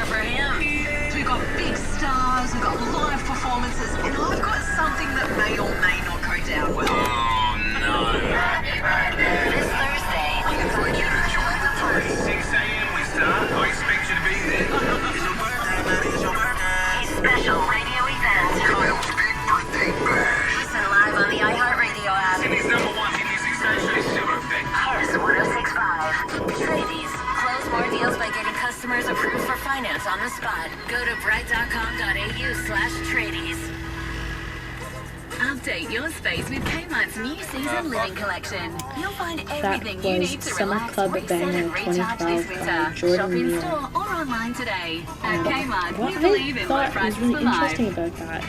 tour for him. We've got big stars, we've got live performances, and I've got something that may or may not go down well. Oh, no. This Thursday, Looking for you to join the party. 6 a.m. we start. I expect you to be there. It's your birthday, man. It's your birthday. a special radio event. Kyle's big birthday bash. Listen live on the iHeartRadio app. Sydney's #1 hit music station. It's your birthday. Kiss 106.5. Tradies. Close more deals by getting customers approved for finance on the spot. Go to bright.com.au/tradies. Update your space with Kmart's new season living collection. You'll find everything you need to Summer relax, Club reset, Banger and recharge this 2012 winter. Jordan Shop in Neal. store or online today. At Kmart, What we believe I in low thought was prices really for life. interesting about that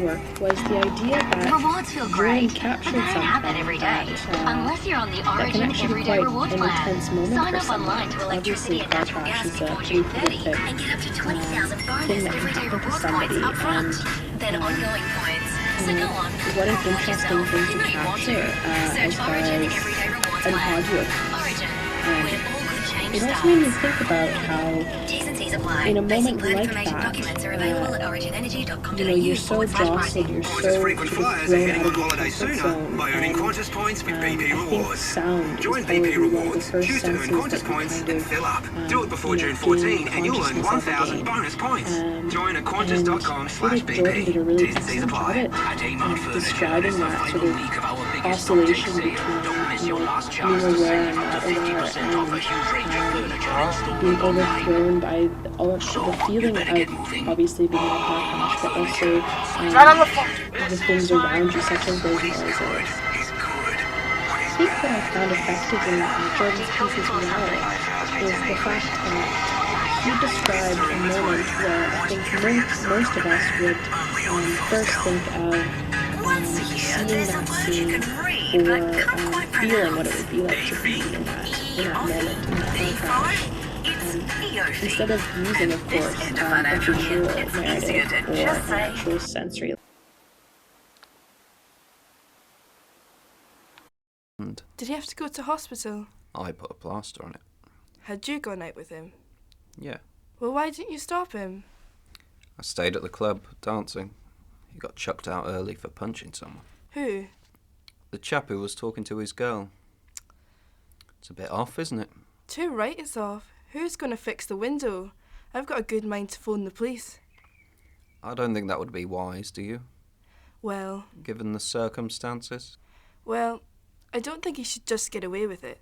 work was the idea that Rewards feel Jordan great, but captured they don't something happen every day. that, Unless you're on the that can Origin actually be Everyday quite Rewards an plan. intense moment Sign for up someone. online to electricity Obviously, and car natural crash gas is a before pretty June 30 horrific and get up to 20,000 bonus thing that everyday can happen to rewards somebody, points up front. and Then ongoing points. So go on. what an reward interesting yourself. thing You to know you want capture Search as far Origin as Everyday Rewards an plan. audio. Origin, where all good change It also starts. made me think about how T's and C's apply. in a Basic moment plan like information that, documents are available at originenergy.com.au. you know, you're so jostled, you're so Qantas frequent sort of flyers are thrown heading out on of your holiday comfort sooner zone. by earning Qantas points with BP I think Rewards. sound Join is BP probably one of the Rewards. first Choose to earn senses Qantas that you points kind and of, fill up. Do it before you know, June gain 14 and you'll earn consciousness of 1,000 again. bonus points. Join at And I feel like Jordan qantas.com/BP. did a really T's and C's decent job apply. at describing that sort of oscillation between being aware and not aware, and being overthrown by all of the feeling of obviously being in a car crash, but also the things around you, such as those noises. I think what I found effective in Jordan's piece as well is the fact that he described a moment where I think most of us would first think of seeing that scene or feeling what it would be like to be in that moment, in that car crash. Instead of using, of course, a visual narrative or an actual sensory. Did he have to go to hospital? I put a plaster on it. Had you gone out with him? Yeah. Well, why didn't you stop him? I stayed at the club, dancing. He got chucked out early for punching someone. Who? The chap who was talking to his girl. It's a bit off, isn't it? Too right it's off. Who's going to fix the window? I've got a good mind to phone the police. I don't think that would be wise, do you? Well, Given the circumstances? I don't think he should just get away with it.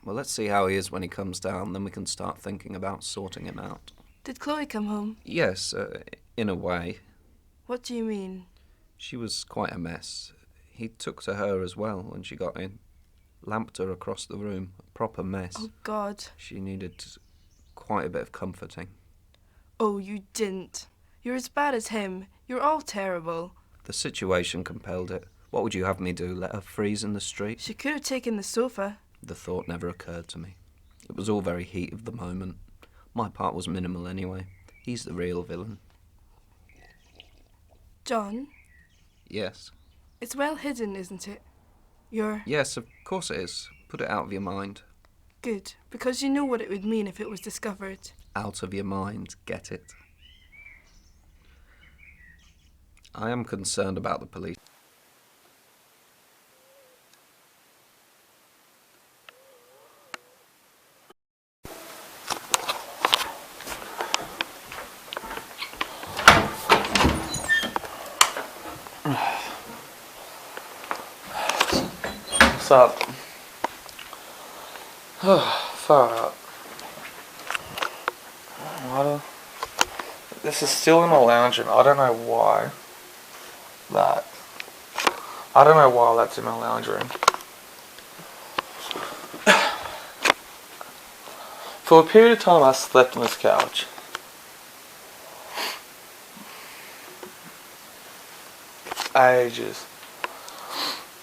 Well, let's see how he is when he comes down, then we can start thinking about sorting him out. Did Chloe come home? Yes, in a way. What do you mean? She was quite a mess. He took to her as well when she got in. Lamped her across the room. A proper mess. Oh, God. She needed quite a bit of comforting. Oh, you didn't. You're as bad as him. You're all terrible. The situation compelled it. What would you have me do? Let her freeze in the street? She could have taken the sofa. The thought never occurred to me. It was all very heat of the moment. My part was minimal anyway. He's the real villain. John, Yes. it's well hidden, isn't it? Yes, of course it is. Put it out of your mind. Good, because you know what it would mean if it was discovered. Out of your mind. Get it? I am concerned about the police. What's up? Far out. This is still in the lounge and I don't know why that's in my lounge room. For a period of time I slept on this couch. Ages.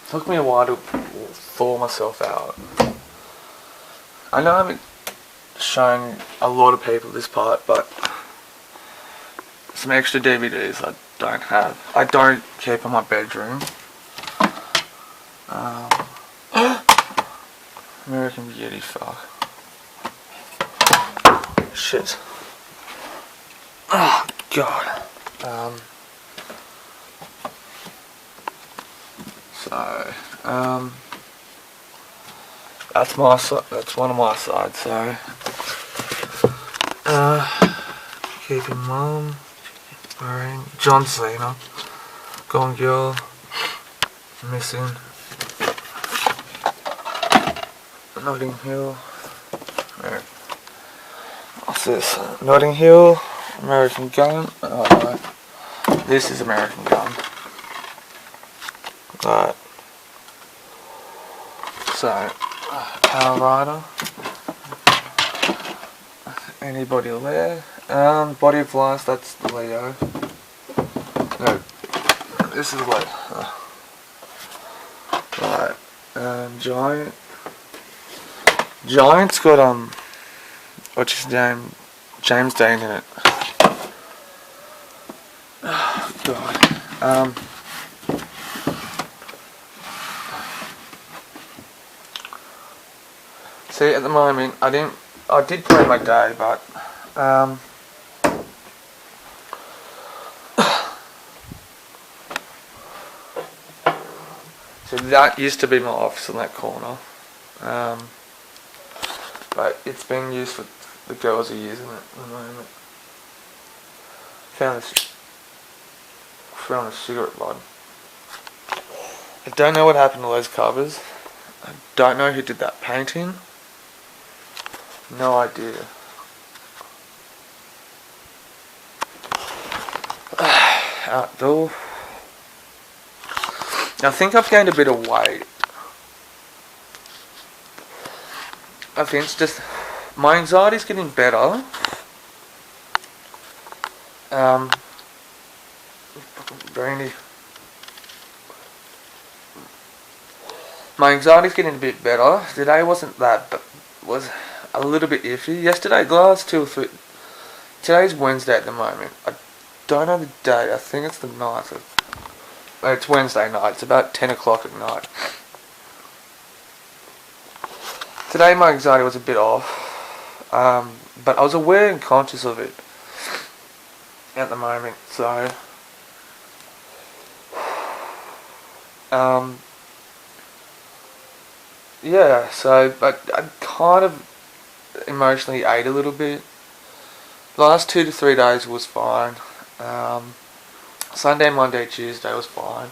Took me a while to thaw myself out. I know I haven't shown a lot of people this part, but some extra DVDs I don't have. I don't keep in my bedroom. American Beauty, fuck. Shit. Oh God. That's my side. That's one of my sides. So, keeping mum, wearing John Cena, Gone Girl, missing, Notting Hill. What's this? Notting Hill, American Gun. Oh no, this is American Gun. Right. So, Power Rider. Anybody there? Body of Lies, that's the Leo. No, this is what. Right. Giant. Giant's got what's his name? James Dean in it. Oh, God. See, at the moment, I did play my day, but, so that used to be my office in that corner, but it's being used for, the girls are using it at the moment. Found a cigarette butt. I don't know what happened to those covers. I don't know who did that painting. No idea. Outdoor. I think I've gained a bit of weight. I think it's just my anxiety's getting better. Brandy. My anxiety's getting a bit better. Today wasn't that, but was a little bit iffy. Yesterday, the last 2 or 3. Today's Wednesday at the moment. I don't know the date. I think it's the 9th. It's Wednesday night. It's about 10 o'clock at night. Today my anxiety was a bit off, but I was aware and conscious of it at the moment. So, yeah. So, but I kind of emotionally ate a little bit. The last 2 to 3 days was fine. Sunday, Monday, Tuesday was fine.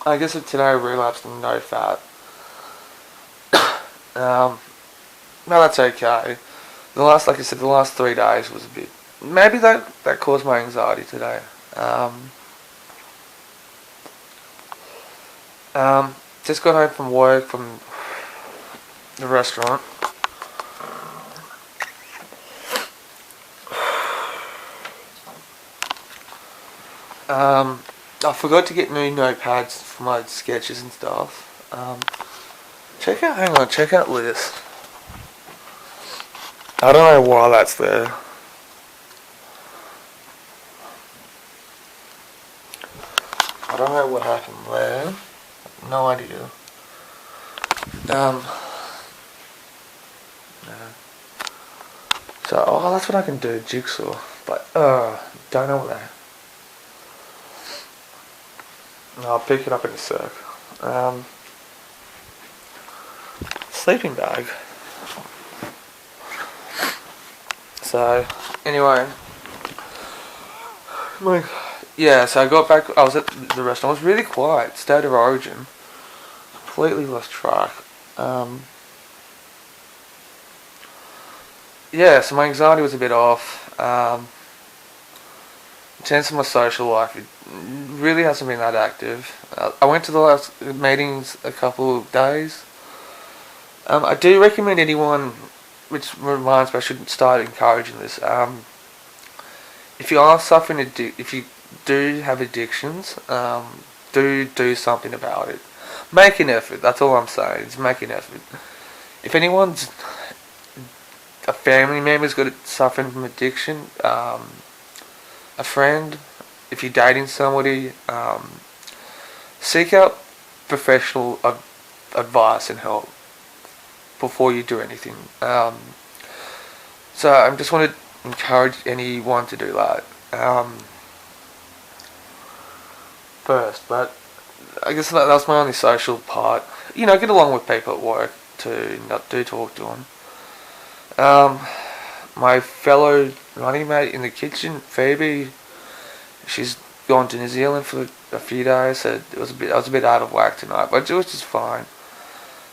I guess today I relapsed and no fat. No, that's okay. Like I said, the last 3 days was a bit. Maybe that caused my anxiety today. Just got home from work from the restaurant. I forgot to get new notepads for my sketches and stuff. Check out this. I don't know why that's there. I don't know what happened there. No idea. No. So, that's what I can do, jigsaw. But, don't know what that. I'll pick it up in a sec. Sleeping bag. So, anyway. So I got back, I was at the restaurant, it was really quiet, State of Origin. Completely lost track. So my anxiety was a bit off. In terms of my social life, it really hasn't been that active. I went to the last meetings a couple of days. I do recommend anyone, which reminds me I should start encouraging this. If you are suffering if you do have addictions, do something about it. Make an effort. That's all I'm saying. Is make an effort. If anyone's a family member's suffering from addiction, a friend, if you're dating somebody, seek out professional advice and help before you do anything. So I just want to encourage anyone to do that first. But I guess that's my only social part. You know, get along with people at work too. Not do talk to them. My fellow running mate in the kitchen, Phoebe, she's gone to New Zealand for a few days, so I was a bit out of whack tonight, but it was just fine.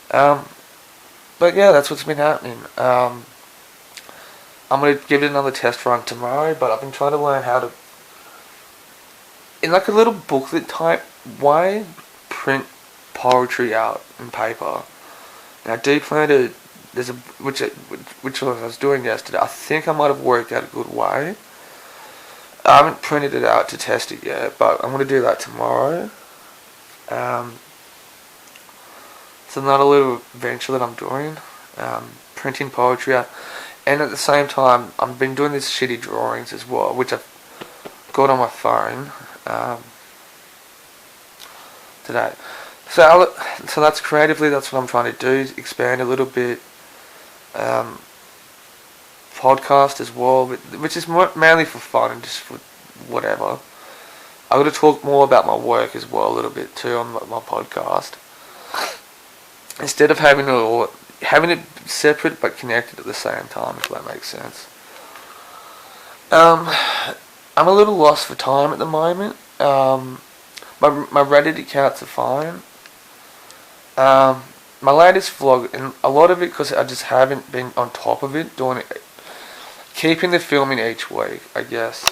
But yeah, that's what's been happening. I'm gonna give it another test run tomorrow, but I've been trying to learn how to, in like a little booklet type way, print poetry out in paper. And I do plan to. Which I was doing yesterday. I think I might have worked out a good way. I haven't printed it out to test it yet, but I'm going to do that tomorrow. It's another little venture that I'm doing, printing poetry out. And at the same time, I've been doing these shitty drawings as well, which I've got on my phone today. So that's creatively, that's what I'm trying to do, expand a little bit. Podcast as well, which is mainly for fun and just for whatever. I'm going to talk more about my work as well a little bit too on my podcast, instead of having it separate but connected at the same time, if that makes sense. I'm a little lost for time at the moment. My Reddit accounts are fine. My latest vlog, and a lot of it because I just haven't been on top of it, doing it, keeping the filming each week, I guess.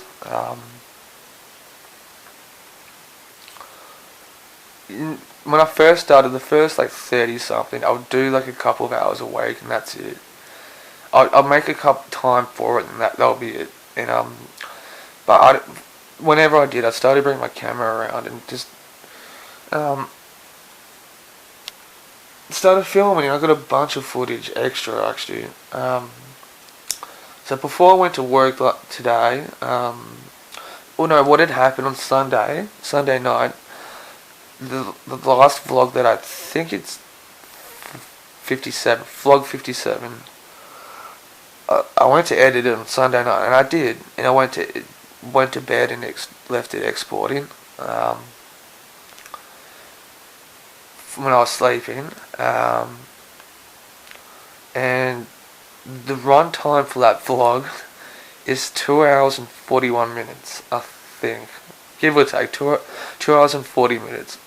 When I first started, the first like 30 something, I would do like a couple of hours a week, and that's it. I'll make a couple time for it, and that'll be it. And but whenever I did, I started bringing my camera around and just started filming. I got a bunch of footage extra actually. So before I went to work today, what had happened on Sunday night, the last vlog that I think it's 57, vlog 57, I went to edit it on Sunday night, and I did, and I went to bed and left it exporting. When I was sleeping, and the run time for that vlog is 2 hours and 41 minutes, I think, give or take 2 hours and 40 minutes.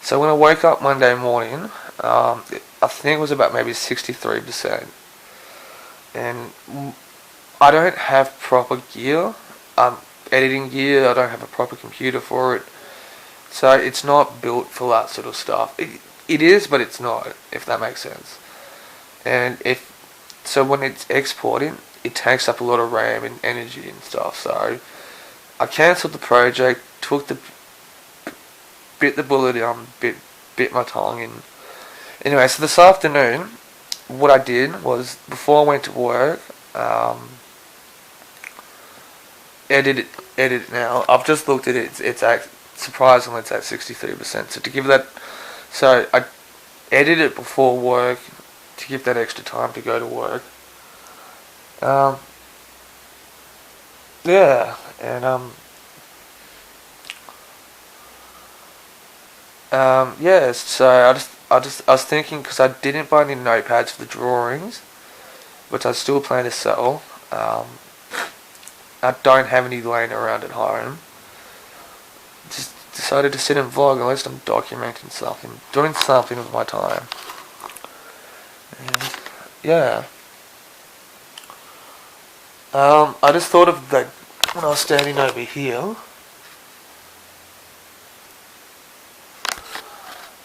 So when I woke up Monday morning, I think it was about maybe 63%, and I don't have proper gear, editing gear. I don't have a proper computer for it. So it's not built for that sort of stuff. It is, but it's not, if that makes sense. And so when it's exporting, it takes up a lot of RAM and energy and stuff. So I cancelled the project, bit the bullet on, bit my tongue in. Anyway, so this afternoon, what I did was, before I went to work, edit it now. I've just looked at it. Surprisingly, it's at 63%. So to give that, so I edit it before work to give that extra time to go to work. Yeah, and yeah. So I was thinking, because I didn't buy any notepads for the drawings, which I still plan to sell. I don't have any laying around at home. Just decided to sit and vlog. At least I'm documenting something, doing something with my time. And yeah. I just thought of that when I was standing over here.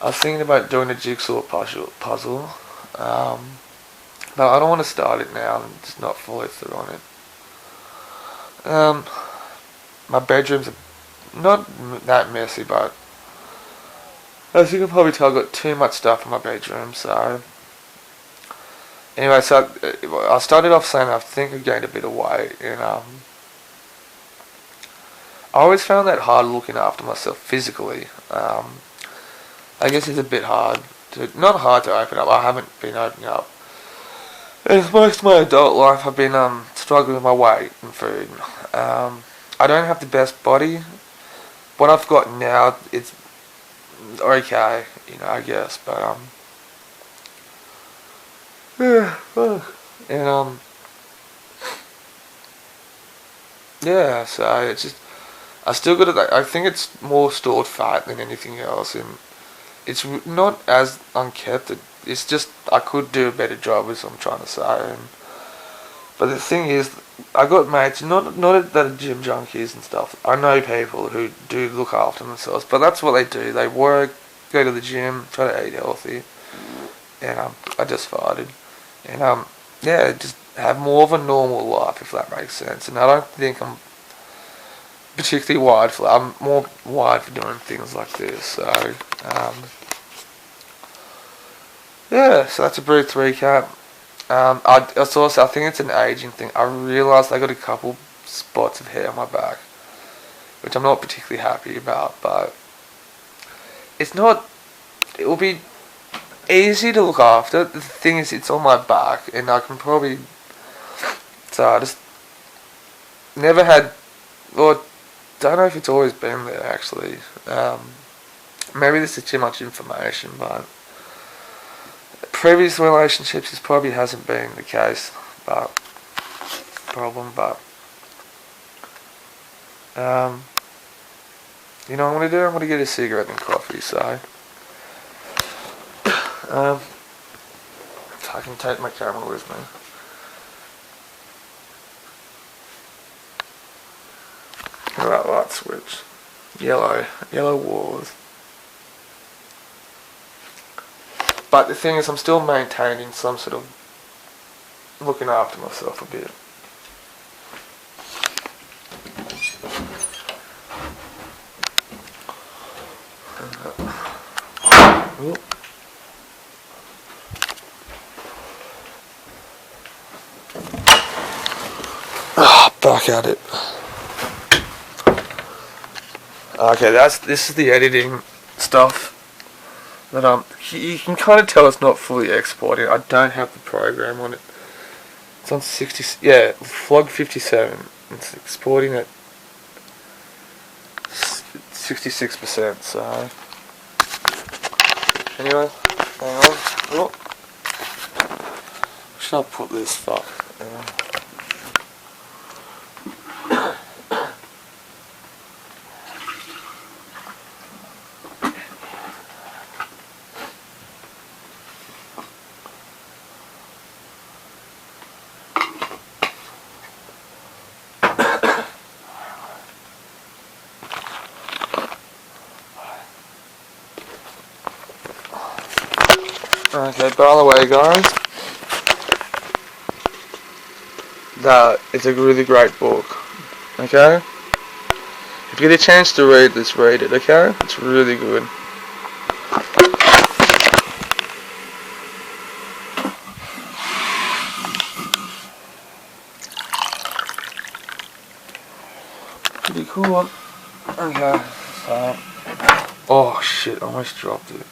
I was thinking about doing a jigsaw puzzle. But I don't want to start it now and just not follow through on it. My bedroom's not that messy, but as you can probably tell, I've got too much stuff in my bedroom. So anyway, so I started off saying I think I've gained a bit of weight, and I always found that hard looking after myself physically. I guess it's a bit not hard to open up. I haven't been opening up. As most of my adult life, I've been struggling with my weight and food. I don't have the best body. What I've got now, it's okay, I guess, but yeah, fuck. And yeah, so it's just, I still got it. I think it's more stored fat than anything else, and it's not as unkept. It's just I could do a better job, as I'm trying to say. But the thing is, I got mates, not that are gym junkies and stuff. I know people who do look after themselves, but that's what they do. They work, go to the gym, try to eat healthy, and I just farted, and yeah, just have more of a normal life, if that makes sense. And I don't think I'm particularly wired for that. I'm more wired for doing things like this. So yeah, so that's a brief recap. I think it's an aging thing. I realised I got a couple spots of hair on my back, which I'm not particularly happy about, but it's not, it will be easy to look after. The thing is, it's on my back, and I can probably, so I just never had, or don't know if it's always been there actually. Maybe this is too much information, but previous relationships, this probably hasn't been the case, but you know what I'm gonna do? I'm gonna get a cigarette and coffee. So if I can take my camera with me. Alright, light switch. Yellow walls. But the thing is, I'm still maintaining some sort of looking after myself a bit. Back at it. Okay, this is the editing stuff. That you can kind of tell it's not fully exporting. I don't have the program on it. It's on 60. Yeah, Vlog 57. It's exporting at 66%. So anyway, hang on. Oh. Should I put this? Fuck. Okay, by the way, guys, that is a really great book. Okay? If you get a chance to read this, read it, okay? It's really good. Pretty cool. Okay, so, oh shit, I almost dropped it.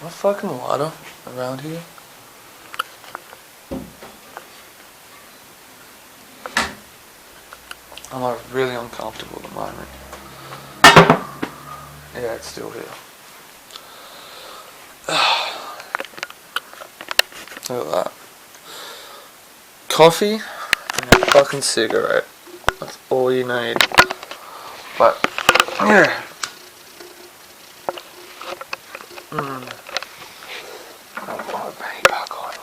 What fucking water around here? I'm like really uncomfortable at the moment. Yeah, it's still here. Look at that. Coffee and a fucking cigarette. That's all you need. But yeah. I'll put my penny back on.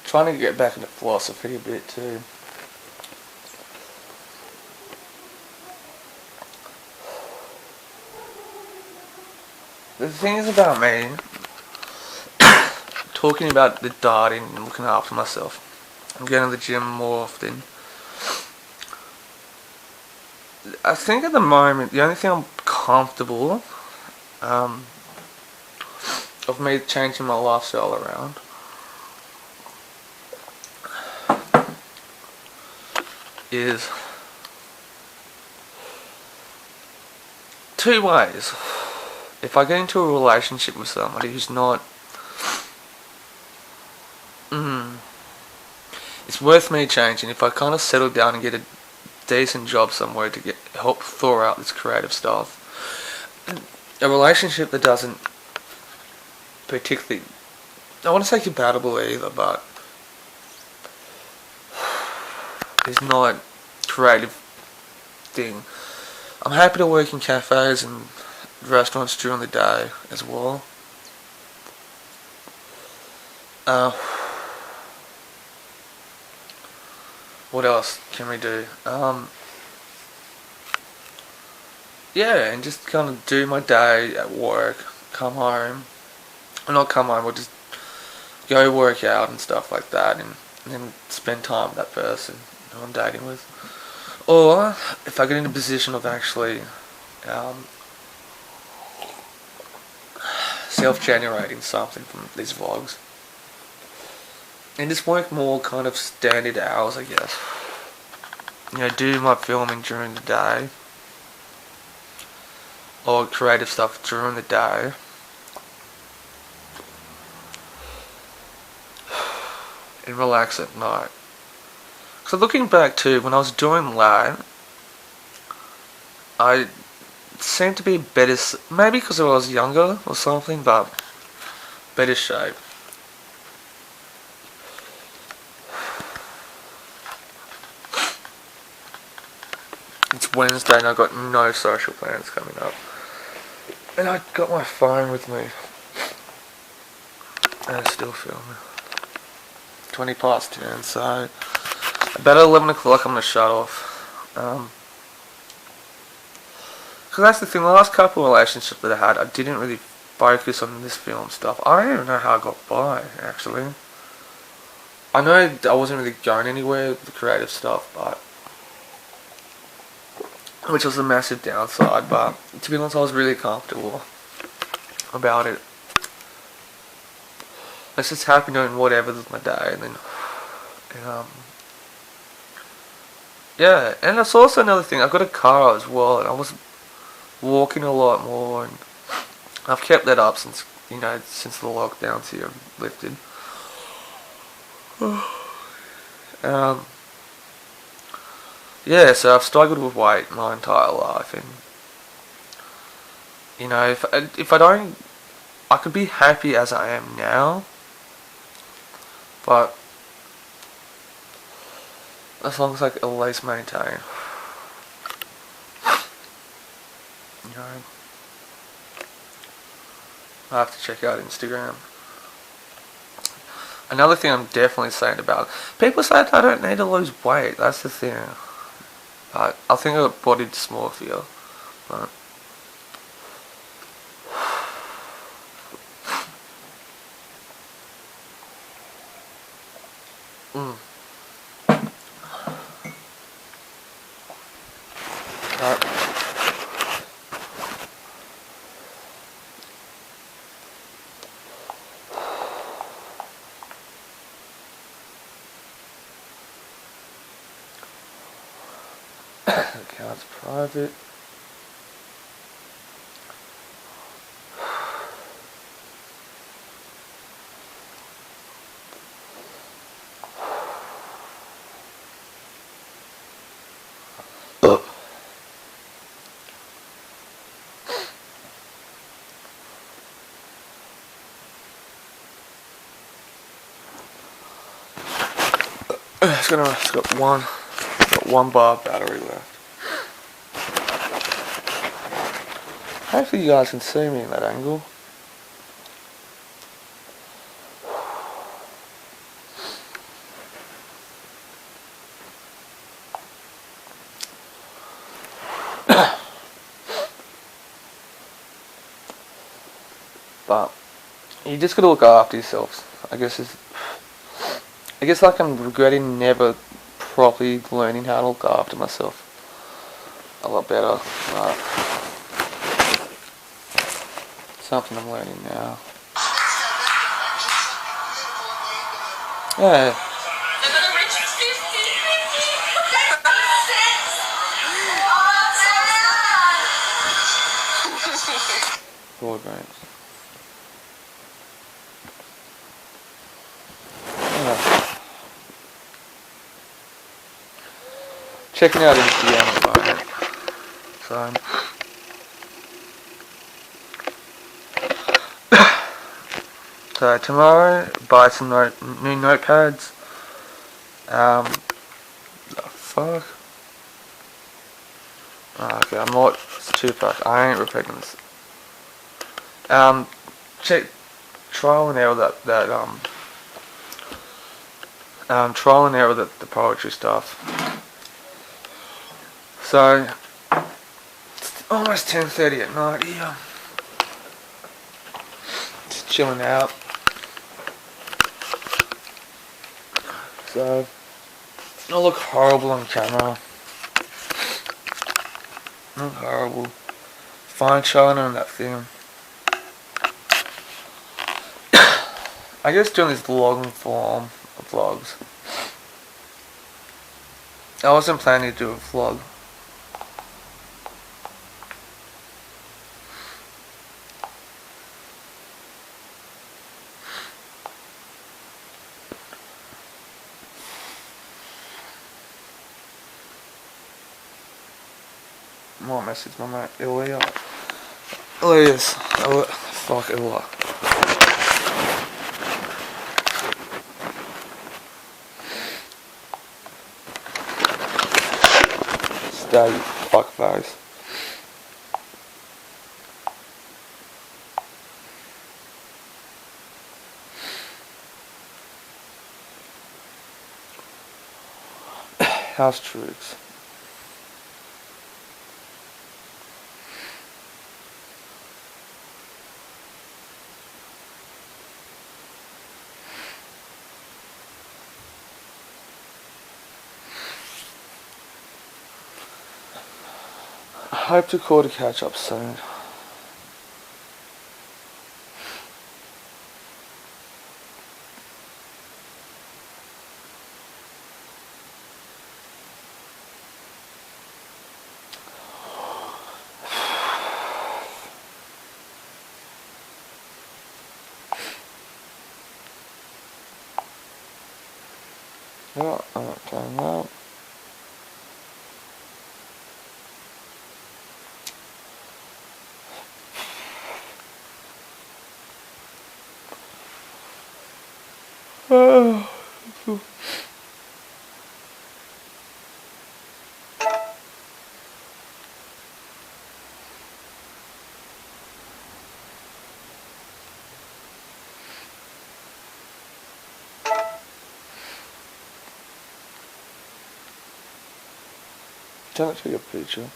Trying to get back into philosophy a bit too. The thing is about me, talking about the dieting and looking after myself, I'm going to the gym more often. I think at the moment, the only thing I'm comfortable of me changing my lifestyle around is two ways. If I get into a relationship with somebody who's not, it's worth me changing. If I kind of settle down and get a decent job somewhere to help thaw out this creative stuff, a relationship that doesn't particularly, I want to say compatible either, but is not creative thing. I'm happy to work in cafes and restaurants during the day as well. What else can we do? Yeah, and just kind of do my day at work, come home, or not come home, or just go work out and stuff like that, and then spend time with that person who I'm dating with. Or, if I get in a position of actually self-generating something from these vlogs, and just work more kind of standard hours, I guess. You know, do my filming during the day, or creative stuff during the day, and relax at night. So looking back to when I was doing that, I seemed to be better, maybe because I was younger or something, but better shape. It's Wednesday and I've got no social plans coming up. And I got my phone with me. And I'm still filming. 20 past 10, so about 11 o'clock I'm going to shut off. Because that's the thing, the last couple of relationships that I had, I didn't really focus on this film stuff. I don't even know how I got by, actually. I know I wasn't really going anywhere with the creative stuff, but which was a massive downside, but to be honest, I was really comfortable about it. I was just happy doing whatever with my day, and then, yeah, and that's also another thing, I've got a car as well, and I was walking a lot more, and I've kept that up since, since the lockdowns here have lifted. Yeah, so I've struggled with weight my entire life, and if I don't, I could be happy as I am now, but as long as I can at least maintain, I have to check out Instagram. Another thing I'm definitely saying about, people say that I don't need to lose weight, that's the thing. I think I got body dysmorphia, but accounts private. It's got one bar battery left. Hopefully you guys can see me in that angle. But you just gotta look after yourselves. I guess like I'm regretting never properly learning how to look after myself a lot better. Something I'm learning now. Yeah. Broad brains. Checking out Instagram at the moment. So tomorrow, buy some new notepads. The fuck? Oh, okay, I'm not. It's 2 pack. I ain't repeating this. Check trial and error trial and error the poetry stuff. So it's almost 10:30 at night here. Just chilling out. So I look horrible on camera. I look horrible. Fine China and that thing. I guess doing this vlogging form of vlogs. I wasn't planning to do a vlog. More message my mate Elias. Fuck Elias. Stay, fuck face. House tricks. I hope to call to catch up soon. Yeah, I'm not doing that. Don't take a picture.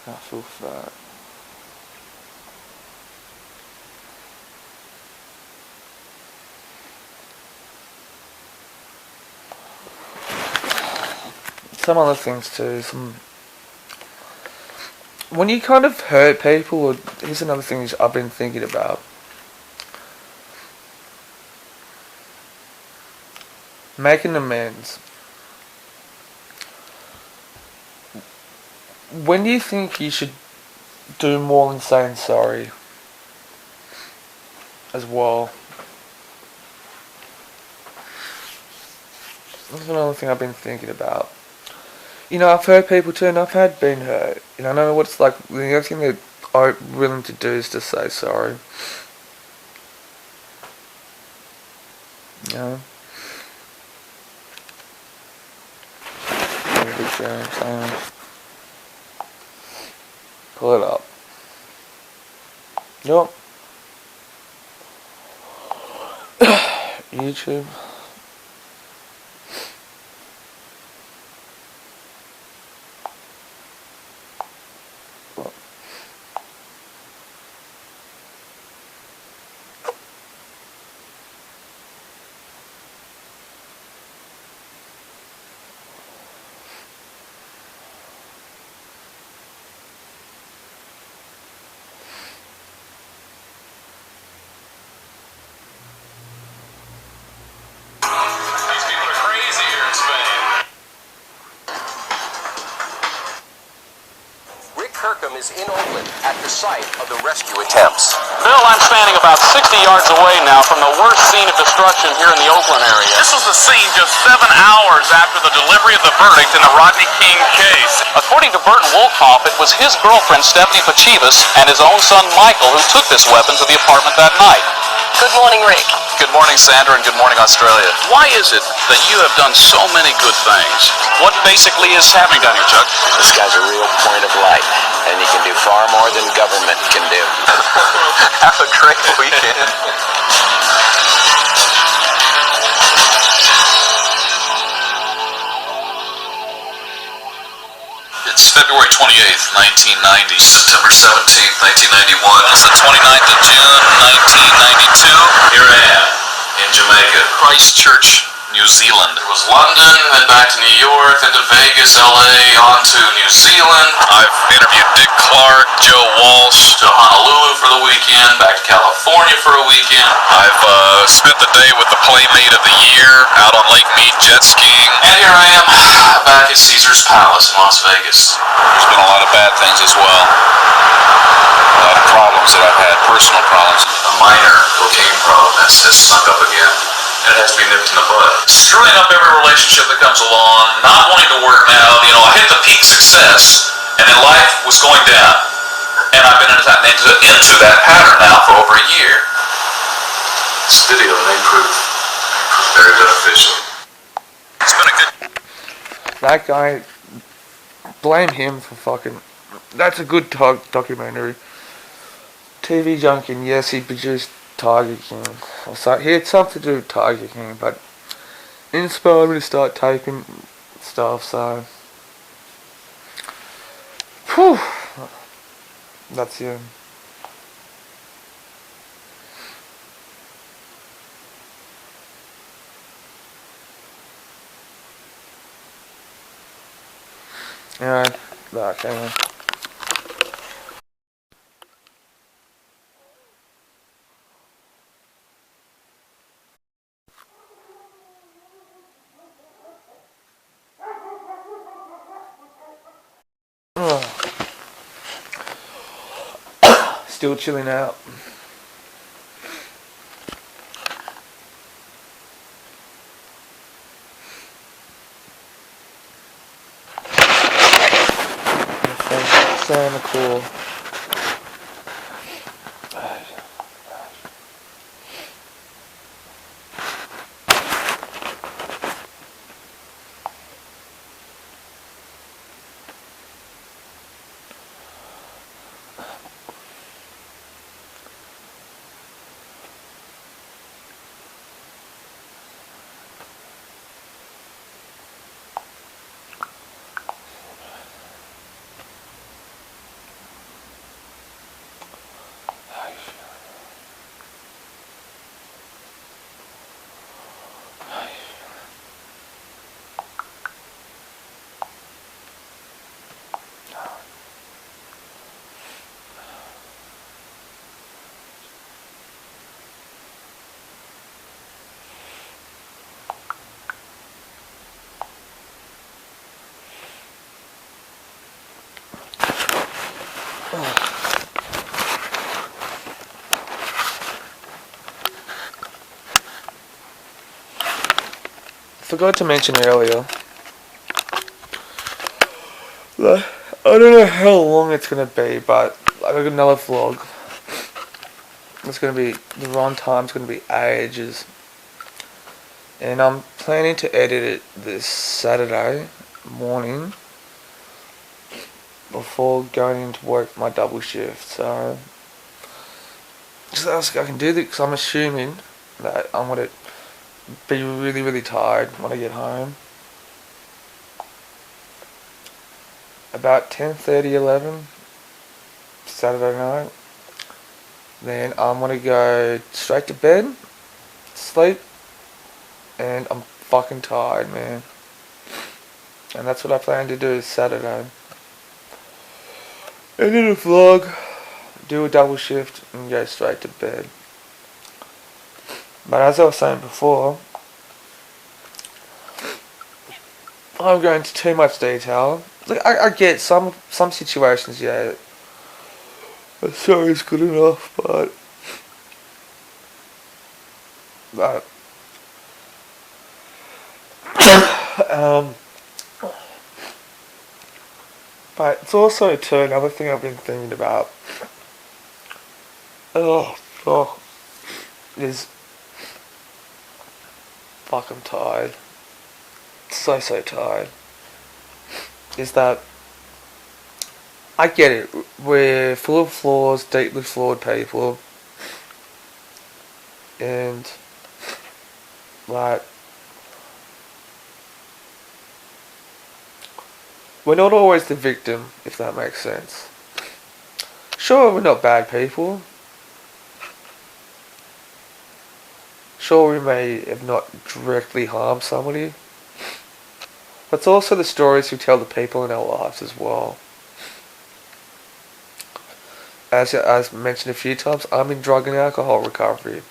I feel fat. Some other things too. When you kind of hurt people, or here's another thing I've been thinking about. Making amends. When do you think you should do more than saying sorry as well? That's another thing I've been thinking about. You know, I've hurt people too, and I've been hurt. You know, I know what it's like. The only thing that I'm willing to do is to say sorry. You know? Pull it up. Yup. YouTube. Is in Oakland at the site of the rescue attempts. Bill, I'm standing about 60 yards away now from the worst scene of destruction here in the Oakland area. This was the scene just 7 hours after the delivery of the verdict in the Rodney King case. According to Burton Wolkoff, it was his girlfriend, Stephanie Pachivas, and his own son, Michael, who took this weapon to the apartment that night. Good morning, Rick. Good morning, Sandra, and good morning, Australia. Why is it that you have done so many good things? What basically is happening down here, Chuck? This guy's a real point of light, and he can do far more than government can do. Have a great weekend. It's February 28th, 1990, September 17th, 1991. It's the 29th of June, 1992. Here I am in Jamaica, Christchurch, New Zealand. It was London, then back to New York, then to Vegas, LA, on to New Zealand. I've interviewed Dick Clark, Joe Walsh, to Honolulu for the weekend, back to California for a weekend. I've spent the day with the Playmate of the Year out on Lake Mead jet skiing. And here I am, back at Caesar's Palace in Las Vegas. There's been a lot of bad things as well. A lot of problems that I've had, personal problems. A minor cocaine problem has snuck up again. And it has to be nipped in the bud. Screwing up every relationship that comes along, not wanting to work now. You know, I hit the peak success, and then life was going down. And I've been into that pattern now for over a year. This video may prove very beneficial. It's been a good... That guy, blame him for fucking... That's a good documentary. TV Junkie, yes, he produced Tiger King. So he had something to do with Tiger King, but it inspired me to start taking stuff, so... Whew. That's you. Alright, back, hang on. Still chilling out. Santa Claus. forgot to mention earlier that I don't know how long it's gonna be, but I got another vlog. It's gonna be, the run time's gonna be ages, and I'm planning to edit it this Saturday morning before going into work for my double shift. So just I can do this because I'm assuming that I'm gonna be really, really tired when I get home. About 10:30, 11 Saturday night. Then I'm gonna go straight to bed, sleep, and I'm fucking tired, man. And that's what I plan to do Saturday. Edit a vlog, do a double shift, and go straight to bed. But as I was saying before, I won't go into too much detail. Like, I get some situations, yeah, a sorry is good enough, but but it's also too another thing I've been thinking about. Oh fuck, is fuck, I'm tired. So tired. Is that I get it. We're full of flaws, deeply flawed people, and like we're not always the victim, if that makes sense. Sure, we're not bad people. Sure, we may have not directly harmed somebody, but it's also the stories we tell the people in our lives as well. As mentioned a few times, I'm in drug and alcohol recovery.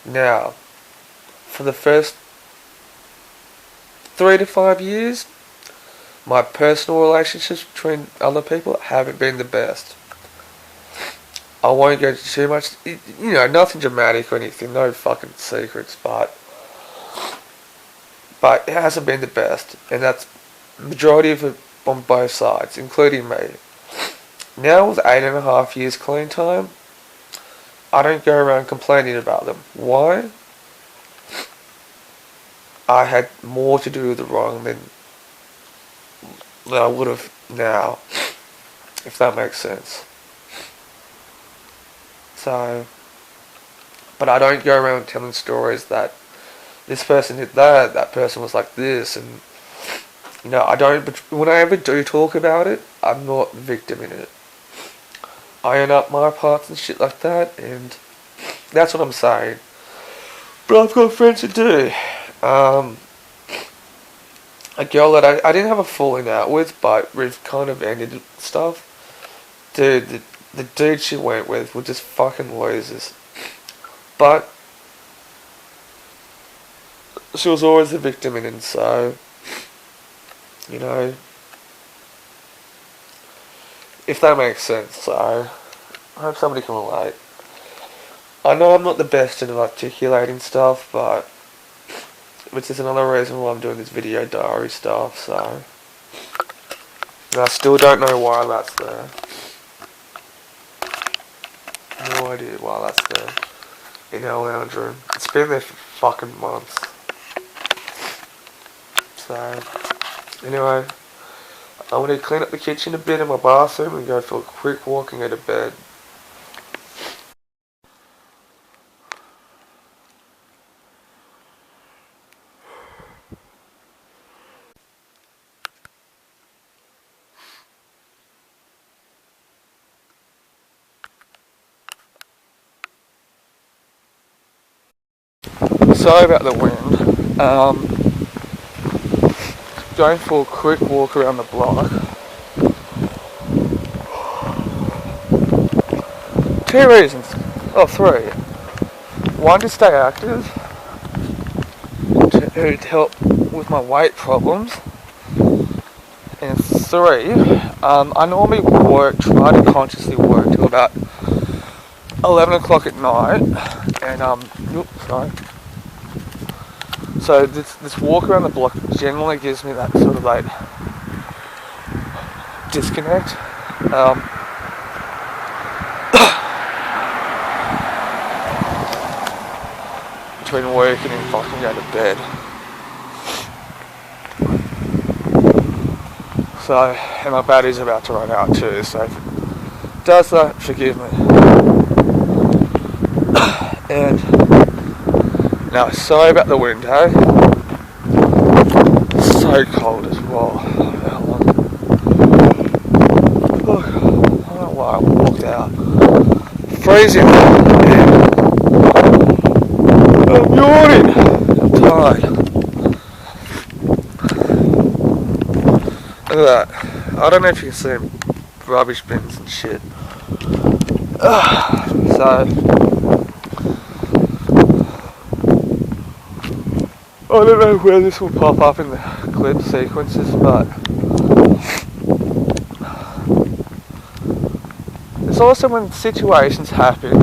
Now, for the first 3 to 5 years, my personal relationships between other people haven't been the best. I won't go into too much, nothing dramatic or anything, no fucking secrets, but it hasn't been the best, and that's the majority of it on both sides, including me. Now with 8.5 years clean time, I don't go around complaining about them. Why? I had more to do with the wrong than I would have now, if that makes sense. So, but I don't go around telling stories that this person did that person was like this, and I don't, but when I ever do talk about it, I'm not the victim in it. I own up my parts and shit like that, and that's what I'm saying. But I've got friends who do. A girl that I didn't have a falling out with, but we've kind of ended stuff. Dude, the dude she went with were just fucking losers. But she was always the victim in it, so, if that makes sense. So I hope somebody can relate. I know I'm not the best at articulating stuff, but which is another reason why I'm doing this video diary stuff, so, and I still don't know why that's there. No idea why that's there in our lounge room. It's been there for fucking months. So anyway, I'm going to clean up the kitchen a bit in my bathroom and go for a quick walk and go to bed. Sorry about the wind. Going for a quick walk around the block. 2 reasons. Oh, 3. 1, to stay active. To help with my weight problems. And 3, I normally try to consciously work till about 11 o'clock at night. And, So this walk around the block generally gives me that sort of like disconnect. Between working and fucking going to bed. So, and my battery's about to run out too, so if it does that, forgive me. And now, sorry about the wind, hey? It's so cold as well. Oh, I don't know why I walked out. Freezing. I'm yawning. I'm tired. Look at that. I don't know if you can see rubbish bins and shit. So, I don't know where this will pop up in the clip sequences, but it's also when situations happen,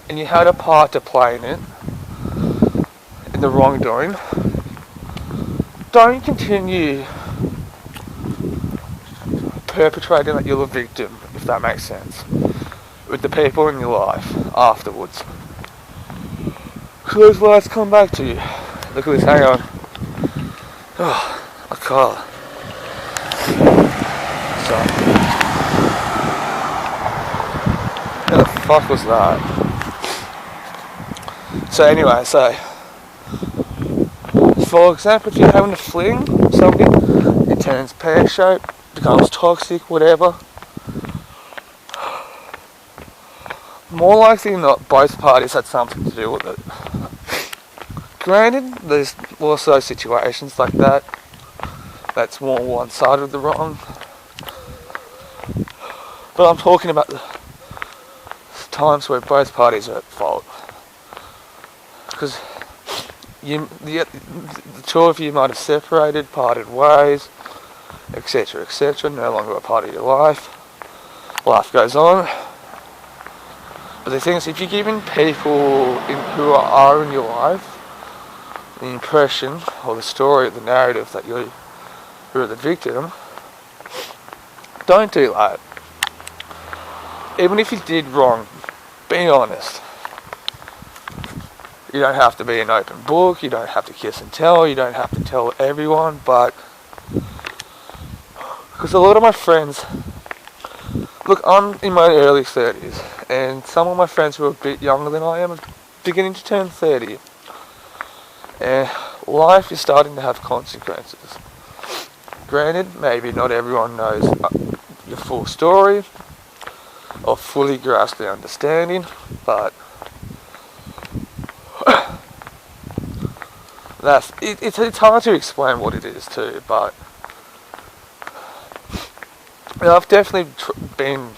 and you had a part to play in it, in the wrongdoing. Don't continue perpetrating that you're a victim, if that makes sense, with the people in your life afterwards. Those words come back to you. Look at this, hang on. Oh, my car. So, where the fuck was that? So anyway, for example, if you're having a fling or something, it turns pear-shaped, becomes toxic, whatever. More likely than not, both parties had something to do with it. Granted, there's also situations like that that's more one side of the wrong. But I'm talking about the times where both parties are at fault. Because the two of you might have separated, parted ways, etc., etc., no longer a part of your life. Life goes on. But the thing is, if you're giving people who are in your life the impression or the story, the narrative that you're the victim, don't do that. Even if you did wrong, be honest. You don't have to be an open book, you don't have to kiss and tell, you don't have to tell everyone, but because a lot of my friends, look, I'm in my early 30s, and some of my friends who are a bit younger than I am are beginning to turn 30. And life is starting to have consequences. Granted, maybe not everyone knows the full story or fully grasp the understanding, but it's hard to explain what it is too, but I've definitely been.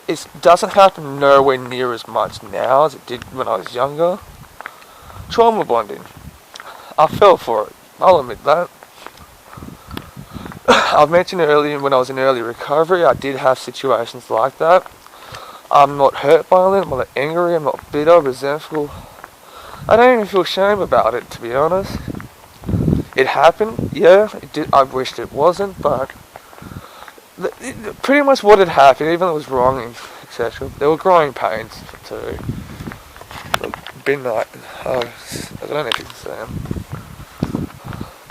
It doesn't happen nowhere near as much now as it did when I was younger. Trauma bonding. I fell for it. I'll admit that. I've mentioned earlier when I was in early recovery, I did have situations like that. I'm not hurt by it. I'm not angry. I'm not bitter, resentful. I don't even feel shame about it, to be honest. It happened. Yeah, it did. I wished it wasn't, but pretty much what had happened, even though it was wrong, etc. There were growing pains too. Been like, I don't know if you can see them.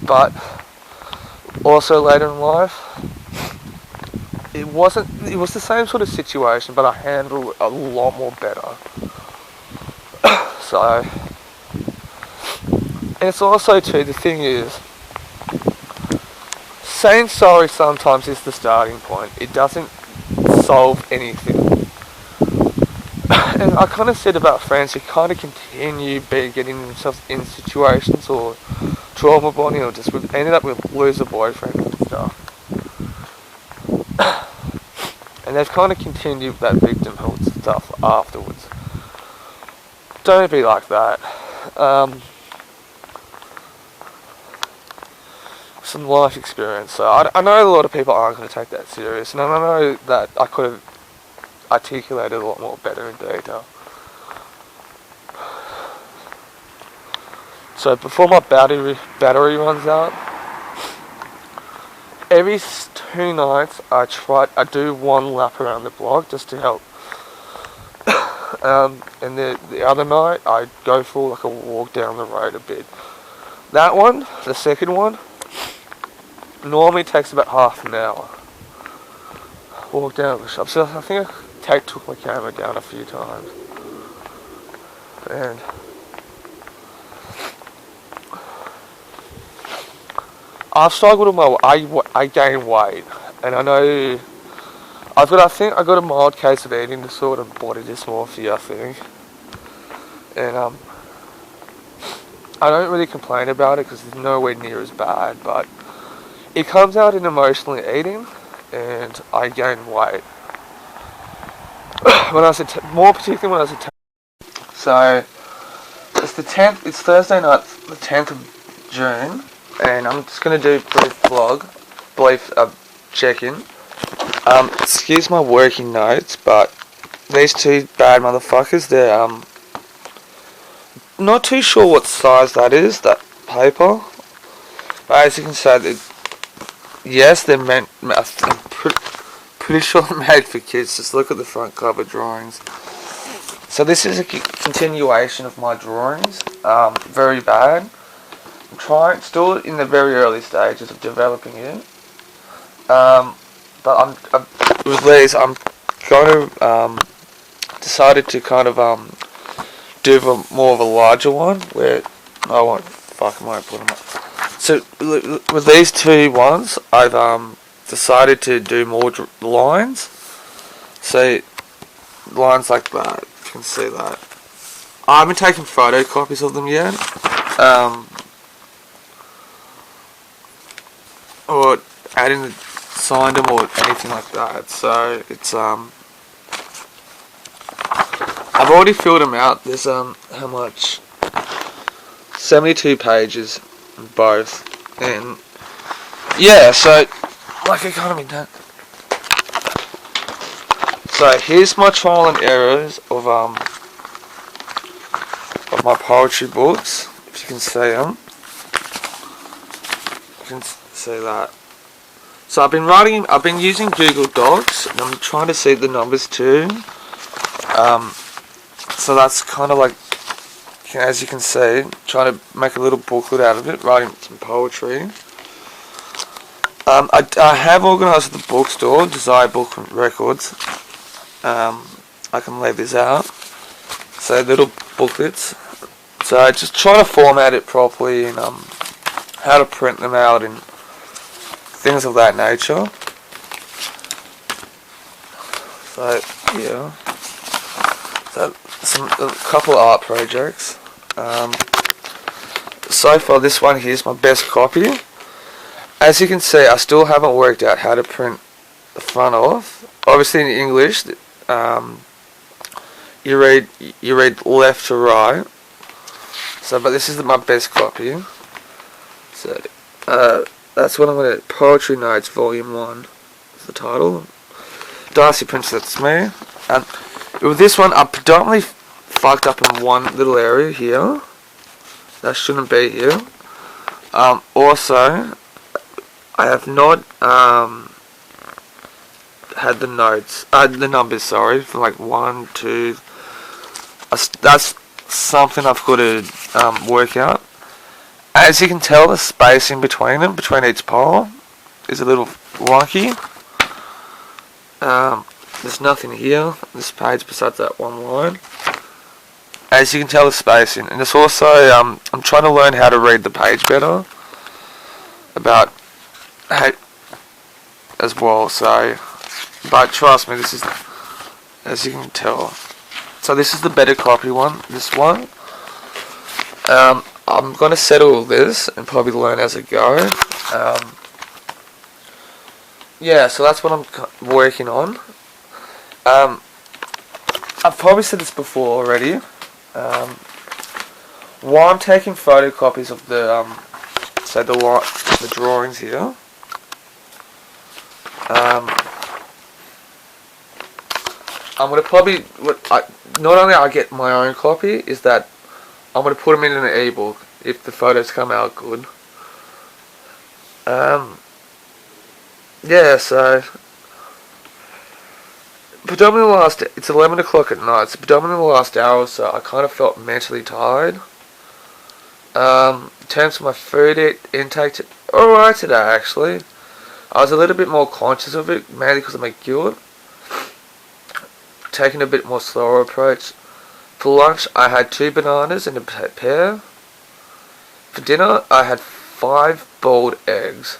But also later in life, it was the same sort of situation, but I handled it a lot more better. So, and it's also too, the thing is, saying sorry sometimes is the starting point. It doesn't solve anything. And I kind of said about friends who kind of continue getting themselves in situations or trauma bonding or just ended up with loser boyfriends and stuff. And they've kind of continued that victimhood stuff afterwards. Don't be like that. Some life experience. So I know a lot of people aren't going to take that serious, and I know that I could have articulated a lot more better in detail. So before my battery runs out, every 2 nights I do 1 lap around the block just to help. And the other night I go for like a walk down the road a bit. That one, the second one, normally takes about half an hour. Walk down the shop. So I think I took my camera down a few times. And I've struggled with I gain weight, and I know I think I got a mild case of eating disorder, body dysmorphia, I think, and I don't really complain about it because it's nowhere near as bad, but it comes out in emotionally eating, and I gain weight. When I was more particularly when I was a so it's the 10th. It's Thursday night, the 10th of June, and I'm just gonna do a brief check-in. Excuse my working notes, but these two bad motherfuckers, they're not too sure what size that is, that paper. But as you can see, yes, they're meant. I'm pretty sure they're made for kids. Just look at the front cover drawings. So this is a continuation of my drawings. Very bad. I'm still in the very early stages of developing it. But with these, I'm going to decided to kind of do more of a larger one where I won't put them up. So with these two ones, I've decided to do more lines. So lines like that, you can see that. I haven't taken photocopies of them yet, or signed them or anything like that. So it's I've already filled them out. There's how much? 72 pages in both, and yeah. So like economy done. So here's my trial and errors of my poetry books. If you can see them, you can see that. So I've been using Google Docs, and I'm trying to see the numbers too. So that's kind of like, as you can see, trying to make a little booklet out of it, writing some poetry. I have organised the bookstore, Desire Book Records. I can leave this out. So little booklets. So just trying to format it properly and how to print them out and things of that nature. So yeah. So a couple of art projects. So far this one here is my best copy. As you can see, I still haven't worked out how to print the front off. Obviously in English, you read left to right. So, but this is my best copy. So, that's what I'm gonna. Poetry Notes, Volume 1 is the title. Darcy prints, that's me. And with this one, I predominantly fucked up in one little area here. That shouldn't be here. Also, I have not had the numbers, sorry, from like 1, 2. That's something I've got to work out. As you can tell, the spacing between them, between each pole, is a little wonky. There's nothing here on this page besides that one line. As you can tell, the spacing, and it's also I'm trying to learn how to read the page better. About as well. So, but trust me, this is, as you can tell. So this is the better copy one. This one. I'm going to settle this and probably learn as I go. Yeah, so that's what I'm working on. I've probably said this before already. While I'm taking photocopies of the the drawings here, I'm gonna probably not only I get my own copy, is that I'm gonna put them in an ebook if the photos come out good. Yeah, so predominantly it's 11 o'clock at night, so predominantly the last hour or so, I kind of felt mentally tired. In terms of my food intake, alright today actually. I was a little bit more conscious of it, mainly because of my guilt. Taking a bit more slower approach. For lunch, I had 2 bananas and a pear. For dinner, I had 5 boiled eggs.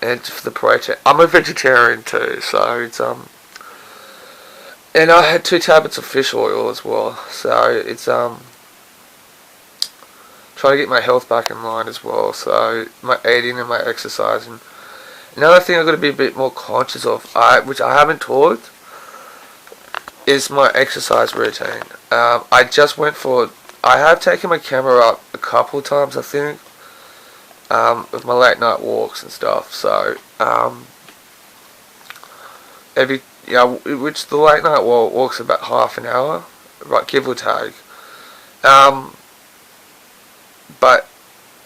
And for the protein, I'm a vegetarian too, so it's and I had 2 tablets of fish oil as well. So it's trying to get my health back in line as well. So my eating and my exercising. Another thing I've got to be a bit more conscious of, which I haven't talked, is my exercise routine. I have taken my camera up a couple of times, I think, with my late night walks and stuff. So which the late night walk's about half an hour, right, give or take. But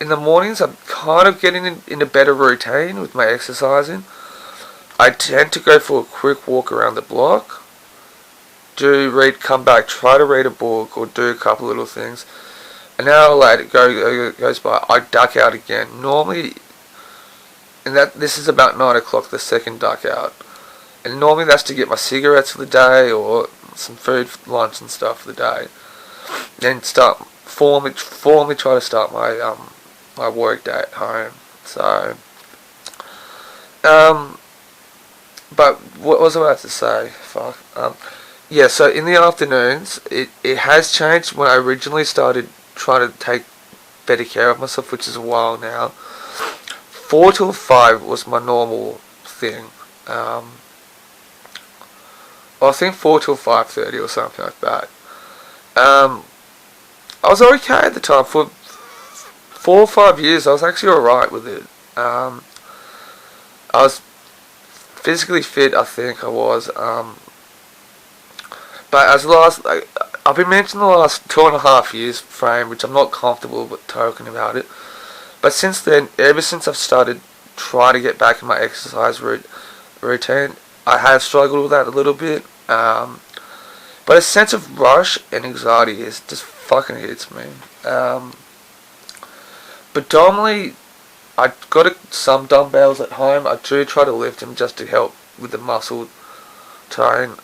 in the mornings, I'm kind of getting in a better routine with my exercising. I tend to go for a quick walk around the block. Come back, try to read a book or do a couple little things. An hour later goes by, I duck out again. Normally, this is about 9 o'clock, the second duck out. And normally that's to get my cigarettes for the day or some food for lunch and stuff for the day. Then formally try to start my my work day at home. So, but what was I about to say? Fuck. Yeah, so in the afternoons, it has changed when I originally started trying to take better care of myself, which is a while now. 4 till 5 was my normal thing. I think 4 till 5:30 or something like that. I was okay at the time. For 4 or 5 years, I was actually alright with it. I was physically fit, I think I was. But I've been mentioning the last 2.5 years frame, which I'm not comfortable with talking about it. But since then, ever since I've started trying to get back in my exercise routine, I have struggled with that a little bit. But a sense of rush and anxiety just fucking hits me. Predominantly, I've got some dumbbells at home. I do try to lift them just to help with the muscle tone.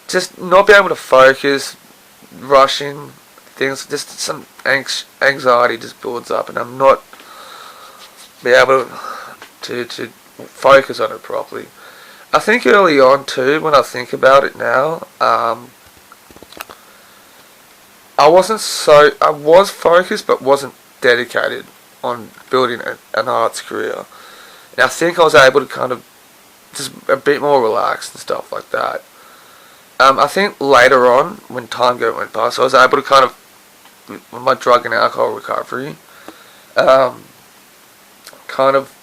Just not being able to focus, rushing things, just some anxiety just builds up, and I'm not be able to focus on it properly. I think early on too, when I think about it now, I was focused but wasn't dedicated on building an arts career. And I think I was able to kind of just a bit more relaxed and stuff like that. I think later on, when time went past, I was able to kind of, with my drug and alcohol recovery, kind of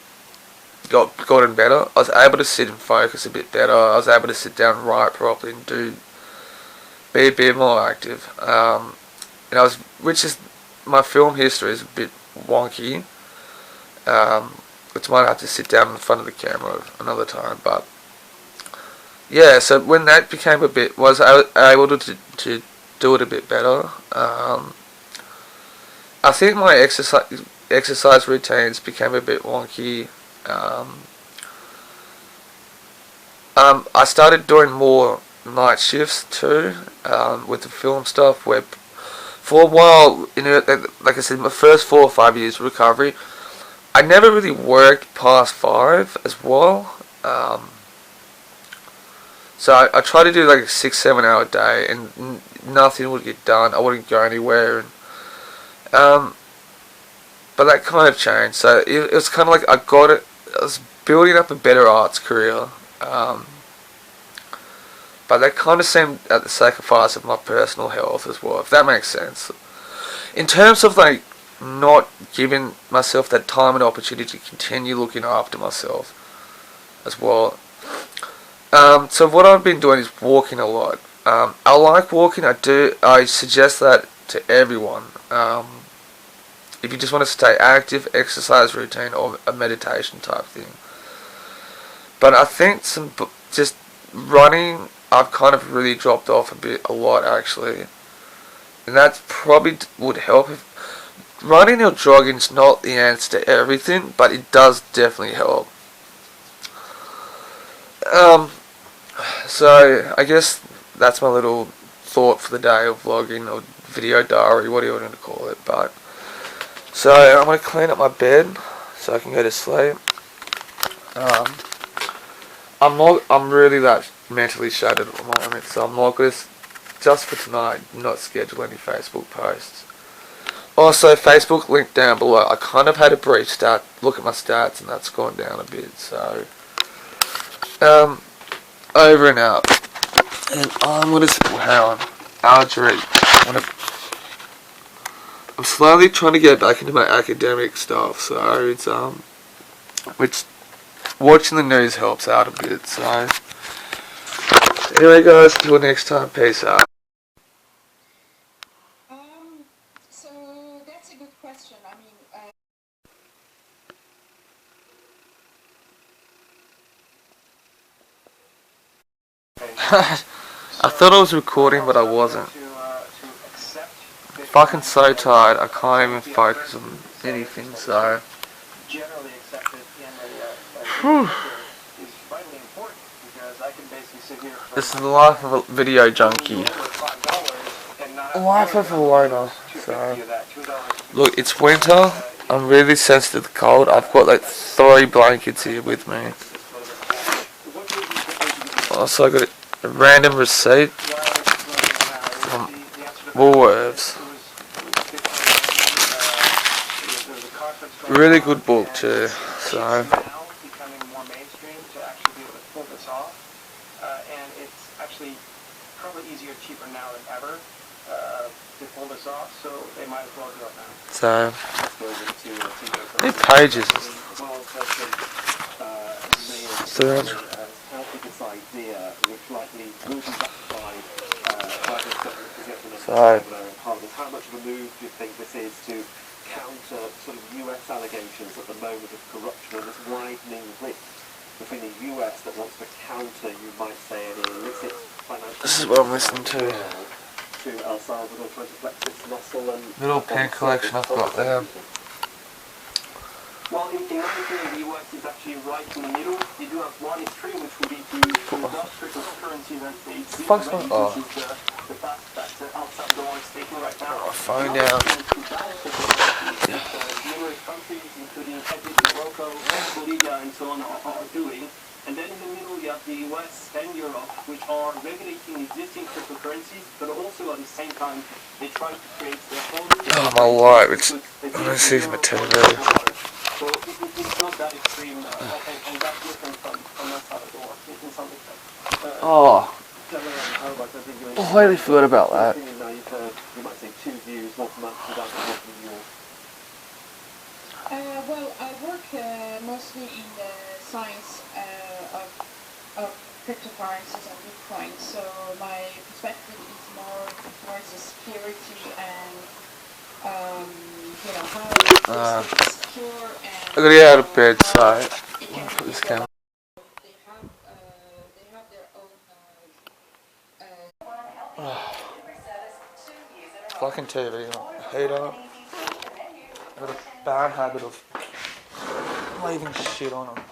gotten better. I was able to sit and focus a bit better. I was able to sit down and write properly and be a bit more active. Which is, my film history is a bit wonky, which might have to sit down in front of the camera another time, but yeah, so when that became was able to do it a bit better. I think my exercise routines became a bit wonky. I started doing more night shifts too, with the film stuff, where for a while, like I said, my first 4 or 5 years of recovery, I never really worked past 5 as well. So I tried to do like a 6-7 hour day, and nothing would get done. I wouldn't go anywhere, and but that kind of changed. So it was kind of like I was building up a better arts career, but that kind of seemed at the sacrifice of my personal health as well, if that makes sense. In terms of like not giving myself that time and opportunity to continue looking after myself as well. So what I've been doing is walking a lot. I like walking. I suggest that to everyone. If you just want to stay active, exercise routine or a meditation type thing. But I think just running, I've kind of really dropped off a lot actually. And that probably would help. Running or jogging is not the answer to everything, but it does definitely help. So I guess that's my little thought for the day of vlogging or video diary, what do you want to call it. But so I'm gonna clean up my bed so I can go to sleep. I'm really that mentally shattered at the moment, so I'm not gonna, just for tonight, not schedule any Facebook posts. Also, Facebook link down below. I kind of had a brief look at my stats, and that's gone down a bit. So, over and out. And I'm gonna hang on. I'm slowly trying to get back into my academic stuff. So it's which watching the news helps out a bit. So anyway, guys, till next time. Peace out. So that's a good question. I mean, I thought I was recording, but I wasn't. Fucking so tired, I can't even focus on anything, so. Whew. This is the life of a video junkie. Life of a loner, so. Look, it's winter, I'm really sensitive to the cold. I've got like 3 blankets here with me. Also, I got a random receipt from Woolworths. Really good book too, so. And it's actually probably easier, cheaper now than ever to pull this off, so they might as well do it now. So, how many pages? So, how much of a move do you think this is to counter sort of US allegations at the moment of corruption and this widening rift between the US that wants to counter, you might say, any illicit financial... This is what I'm listening to. ...to El Salvador trying to flex its muscle and... Little pen collection I've got there. Well, in my opinion, the US is actually right in the middle. You do have one extreme, which would be to adopt cryptocurrency that they see, Fuck's which is the fact that El Salvador is taking right now. Oh, phone down. Numerous countries, including Egypt, Morocco, Bolivia, and so on, are doing. And then in the middle, you have the US and Europe, which are regulating existing cryptocurrencies, but also at the same time, they try to create their own... Oh, my light, I'm going to see my TV. So it's not that extreme, and that's different from El Salvador in some respect. Oh, I completely forgot about that. You might say 2 views, 1 month without working yours. well, I work mostly in the science of cryptocurrencies and Bitcoin, so my perspective is more towards the security and you know, how it's secure and... I gotta get out of bed, so I'm gonna put this camera. They have their own... Fucking TV, heater. I've got a bad habit of leaving shit on them.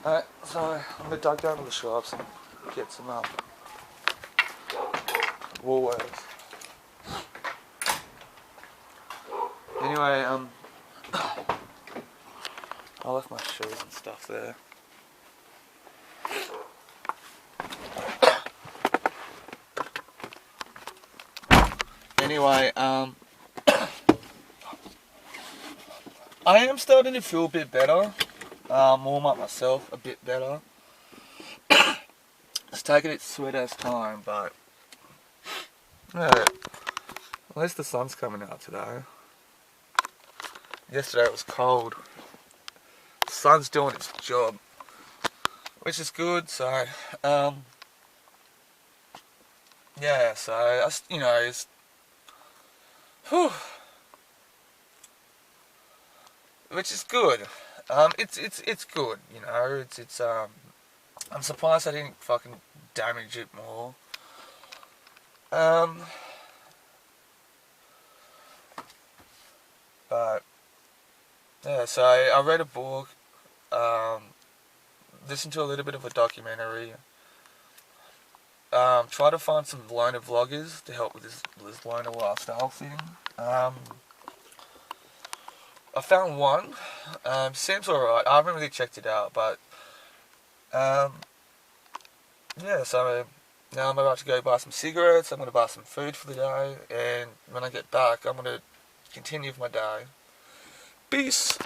Alright, so I'm gonna duck down to the shops and get some Woolworths. Anyway, I left my shoes and stuff there. Anyway, I am starting to feel a bit better. Warm up myself a bit better. It's taken its sweet ass time, but yeah, at least the sun's coming out today. Yesterday it was cold. The sun's doing its job, which is good. So yeah, so you know, which is good. It's good, you know. I'm surprised I didn't fucking damage it more. But yeah, so I read a book, listened to a little bit of a documentary. Try to find some loner vloggers to help with this loner lifestyle thing. I found one. Seems alright. I haven't really checked it out, but yeah. So now I'm about to go buy some cigarettes. I'm gonna buy some food for the day, and when I get back, I'm gonna continue with my day. Peace.